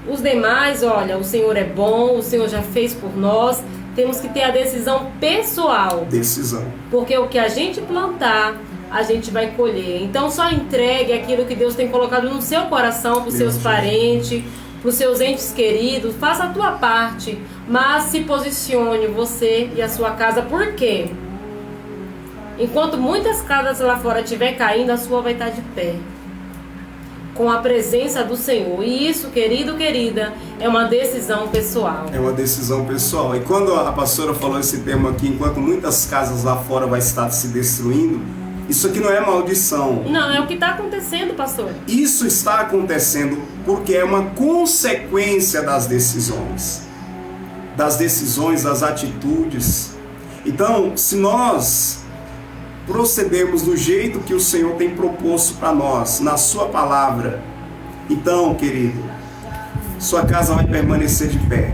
Os demais, olha, o Senhor é bom, o Senhor já fez por nós, temos que ter a decisão pessoal. Decisão. Porque o que a gente plantar, a gente vai colher. Então só entregue aquilo que Deus tem colocado no seu coração, para os seus parentes, para os seus entes queridos, faça a tua parte, mas se posicione você e a sua casa. Por quê? Enquanto muitas casas lá fora estiver caindo, a sua vai estar de pé, com a presença do Senhor. E isso, querido, querida, é uma decisão pessoal. É uma decisão pessoal. E quando a pastora falou esse termo aqui, enquanto muitas casas lá fora vai estar se destruindo, isso aqui não é maldição. Não, é o que está acontecendo, pastor. Isso está acontecendo porque é uma consequência das decisões, das atitudes. Então, se nós procedermos do jeito que o Senhor tem proposto para nós, na sua palavra, então, querido, sua casa vai permanecer de pé.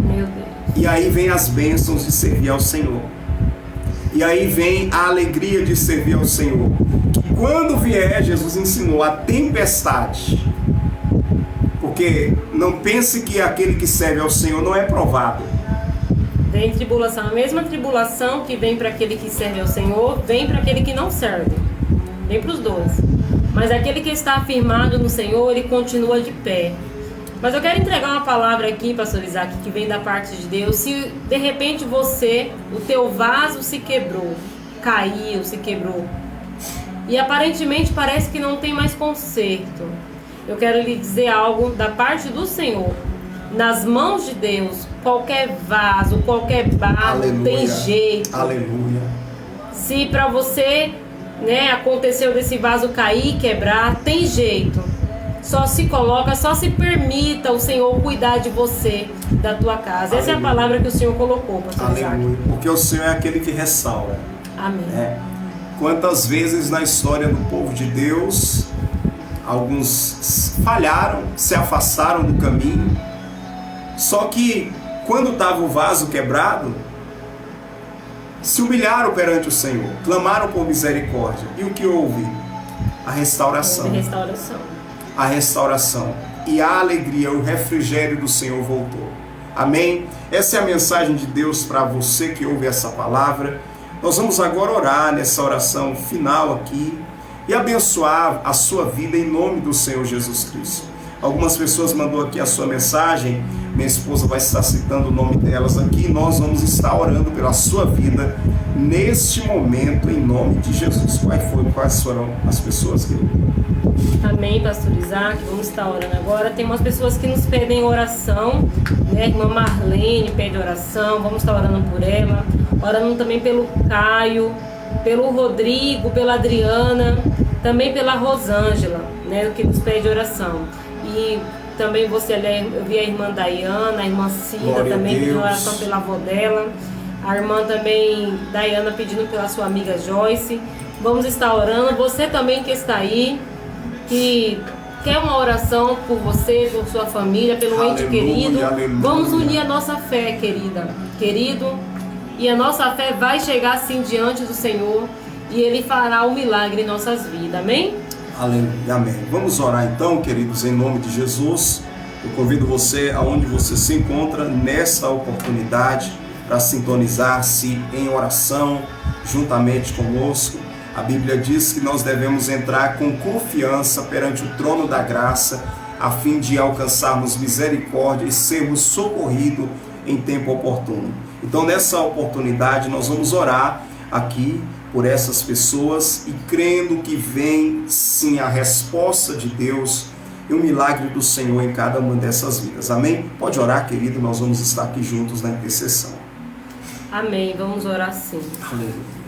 Meu Deus. E aí vem as bênçãos de servir ao Senhor. E aí vem a alegria de servir ao Senhor. Quando vier, Jesus ensinou, a tempestade. Porque não pense que aquele que serve ao Senhor não é provado. Vem tribulação, a mesma tribulação que vem para aquele que serve ao Senhor, vem para aquele que não serve. Vem para os dois. Mas aquele que está afirmado no Senhor, ele continua de pé. Mas eu quero entregar uma palavra aqui, pastor Isaac, que vem da parte de Deus. Se de repente o teu vaso se quebrou, caiu, se quebrou, e aparentemente parece que não tem mais conserto, eu quero lhe dizer algo da parte do Senhor. Nas mãos de Deus, qualquer vaso, qualquer barro, aleluia, tem jeito. Aleluia. Se para você, aconteceu desse vaso cair, quebrar, tem jeito. Só se coloca, só se permita o Senhor cuidar de você, da tua casa. Essa é a palavra que o Senhor colocou, pastor Isaac. Aleluia. Porque o Senhor é aquele que restaura. Amém. Quantas vezes na história do povo de Deus, alguns falharam, se afastaram do caminho. Só que quando estava o vaso quebrado, se humilharam perante o Senhor, clamaram por misericórdia. E o que houve? A restauração. A restauração. E a alegria, o refrigério do Senhor voltou. Amém? Essa é a mensagem de Deus para você que ouve essa palavra. Nós vamos agora orar nessa oração final aqui e abençoar a sua vida em nome do Senhor Jesus Cristo. Algumas pessoas mandou aqui a sua mensagem, minha esposa vai estar citando o nome delas aqui, e nós vamos estar orando pela sua vida neste momento, em nome de Jesus. Quais foram as pessoas que... Amém, pastor Isaac, vamos estar orando agora. Tem umas pessoas que nos pedem oração, Irmã Marlene pede oração, vamos estar orando por ela, orando também pelo Caio, pelo Rodrigo, pela Adriana, também pela Rosângela, que nos pede oração. E também eu vi a irmã Dayana, a irmã Cida também pedindo oração pela avó dela, a irmã também Dayana pedindo pela sua amiga Joyce. Vamos estar orando, você também que está aí, que quer uma oração por você, por sua família, pelo ente querido. Aleluia. Vamos unir a nossa fé, querido, e a nossa fé vai chegar assim diante do Senhor e Ele fará um milagre em nossas vidas, amém? Aleluia, amém. Vamos orar então, queridos, em nome de Jesus. Eu convido você, aonde você se encontra, nessa oportunidade, para sintonizar-se em oração, juntamente conosco. A Bíblia diz que nós devemos entrar com confiança perante o trono da graça a fim de alcançarmos misericórdia e sermos socorridos em tempo oportuno. Então, nessa oportunidade, nós vamos orar aqui por essas pessoas e crendo que vem sim a resposta de Deus e o milagre do Senhor em cada uma dessas vidas. Amém? Pode orar, querido, nós vamos estar aqui juntos na intercessão. Amém, vamos orar sim. Aleluia.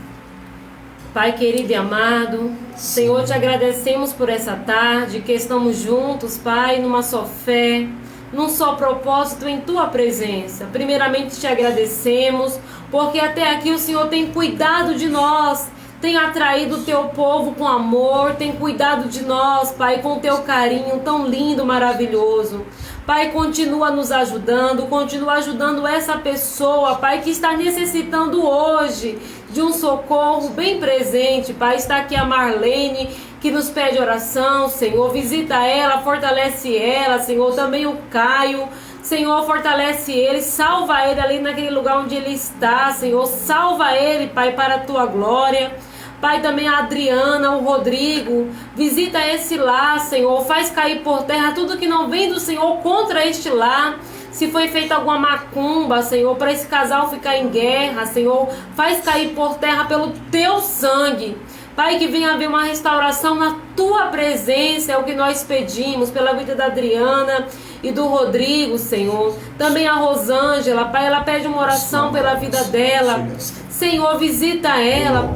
Pai querido e amado, Senhor, te agradecemos por essa tarde, que estamos juntos, Pai, numa só fé, num só propósito em Tua presença. Primeiramente te agradecemos, porque até aqui o Senhor tem cuidado de nós, tem atraído o Teu povo com amor, tem cuidado de nós, Pai, com o Teu carinho tão lindo, maravilhoso. Pai, continua nos ajudando, continua ajudando essa pessoa, Pai, que está necessitando hoje de um socorro bem presente. Pai, está aqui a Marlene, que nos pede oração, Senhor, visita ela, fortalece ela, Senhor, também o Caio, Senhor, fortalece ele, salva ele ali naquele lugar onde ele está, Senhor, salva ele, Pai, para a Tua glória. Pai, também a Adriana, o Rodrigo, visita esse lar, Senhor, faz cair por terra tudo que não vem do Senhor contra este lar. Se foi feita alguma macumba, Senhor, para esse casal ficar em guerra, Senhor, faz cair por terra pelo Teu sangue. Pai, que venha haver uma restauração na Tua presença, é o que nós pedimos, pela vida da Adriana e do Rodrigo, Senhor. Também a Rosângela, Pai, ela pede uma oração pela vida dela. Senhor, visita ela.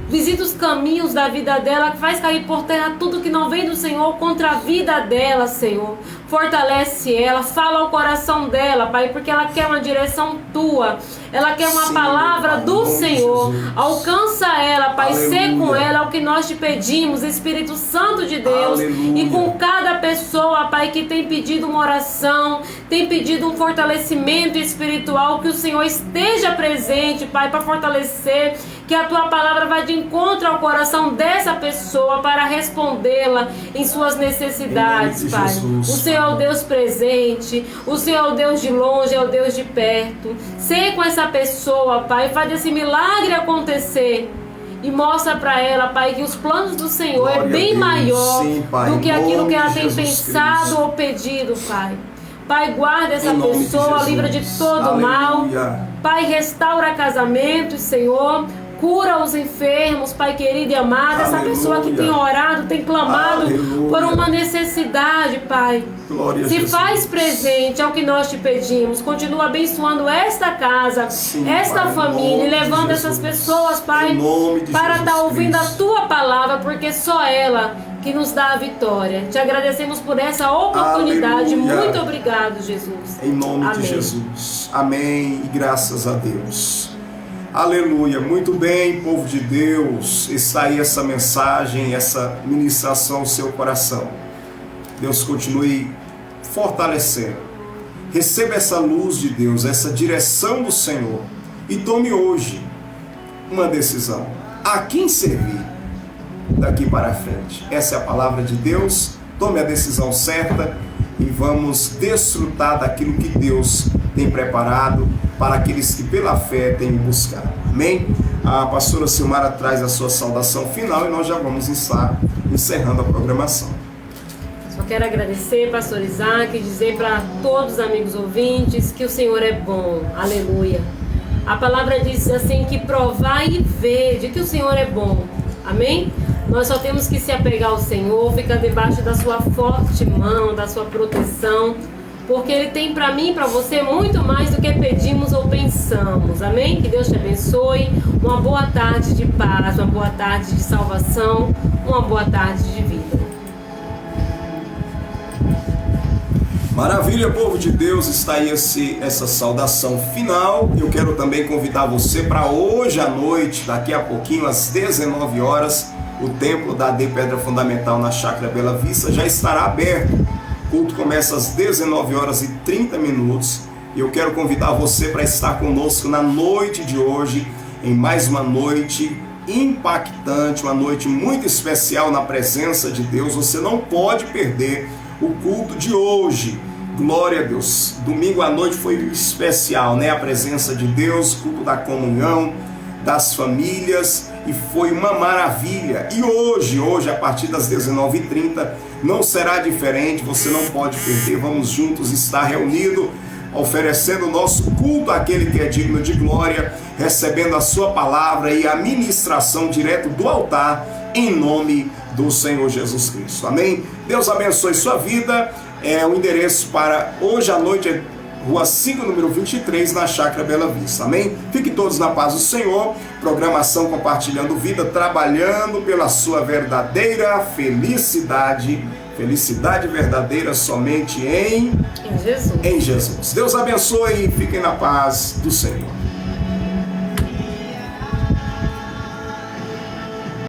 Visita os caminhos da vida dela, que faz cair por terra tudo que não vem do Senhor contra a vida dela, Senhor. Fortalece ela, fala ao coração dela, Pai, porque ela quer uma direção Tua. Ela quer uma palavra do Senhor. Alcança ela, Pai, ser com ela o que nós te pedimos, Espírito Santo de Deus. E com cada pessoa, Pai, que tem pedido uma oração, tem pedido um fortalecimento espiritual, que o Senhor esteja presente, Pai, para fortalecer, que a Tua palavra vai de encontro ao coração dessa pessoa para respondê-la em suas necessidades, Pai. O Senhor é o Deus presente, o Senhor é o Deus de longe, é o Deus de perto. Sei com essa pessoa, Pai, faz esse milagre acontecer e mostra para ela, Pai, que os planos do Senhor é bem maior do que aquilo que ela tem pensado ou pedido, Pai. Pai, guarda essa pessoa, livra de todo mal. Pai, restaura casamentos, Senhor. Cura os enfermos, Pai querido e amado. Essa pessoa que tem orado, tem clamado por uma necessidade, Pai. Se faz presente ao que nós te pedimos. Continua abençoando esta casa, esta família, e levando essas pessoas, Pai, para estar ouvindo a Tua palavra, porque só ela que nos dá a vitória. Te agradecemos por essa oportunidade. Muito obrigado, Jesus. Em nome de Jesus. Amém e graças a Deus. Aleluia, muito bem, povo de Deus, está aí essa mensagem, essa ministração ao seu coração. Deus continue fortalecendo. Receba essa luz de Deus, essa direção do Senhor e tome hoje uma decisão. A quem servir daqui para frente? Essa é a palavra de Deus. Tome a decisão certa e vamos desfrutar daquilo que Deus tem preparado para aqueles que pela fé têm buscado. Amém? A pastora Silmara traz a sua saudação final e nós já vamos estar encerrando a programação. Só quero agradecer, pastor Isaac, e dizer para todos os amigos ouvintes que o Senhor é bom. Aleluia. A palavra diz assim, que provar e ver de que o Senhor é bom. Amém? Nós só temos que se apegar ao Senhor, ficar debaixo da sua forte mão, da sua proteção, porque Ele tem para mim e para você muito mais do que pedimos ou pensamos. Amém? Que Deus te abençoe. Uma boa tarde de paz, uma boa tarde de salvação, uma boa tarde de vida. Maravilha, povo de Deus, está aí essa saudação final. Eu quero também convidar você para hoje à noite, daqui a pouquinho, às 19 horas, o templo da AD Pedra Fundamental na Chácara Bela Vista já estará aberto. O culto começa às 19 horas e 30 minutos. E eu quero convidar você para estar conosco na noite de hoje, em mais uma noite impactante, uma noite muito especial na presença de Deus. Você não pode perder o culto de hoje. Glória a Deus. Domingo à noite foi especial, né? A presença de Deus, culto da comunhão, das famílias, e foi uma maravilha. E hoje a partir das 19h30, não será diferente, você não pode perder. Vamos juntos estar reunidos, oferecendo o nosso culto àquele que é digno de glória, recebendo a sua palavra e a ministração direto do altar, em nome do Senhor Jesus Cristo. Amém? Deus abençoe sua vida. O endereço para hoje à noite é Rua 5, número 23, na Chácara Bela Vista. Amém? Fiquem todos na paz do Senhor. Programação Compartilhando Vida, trabalhando pela sua verdadeira felicidade. Felicidade verdadeira somente em Jesus. Deus abençoe e fiquem na paz do Senhor.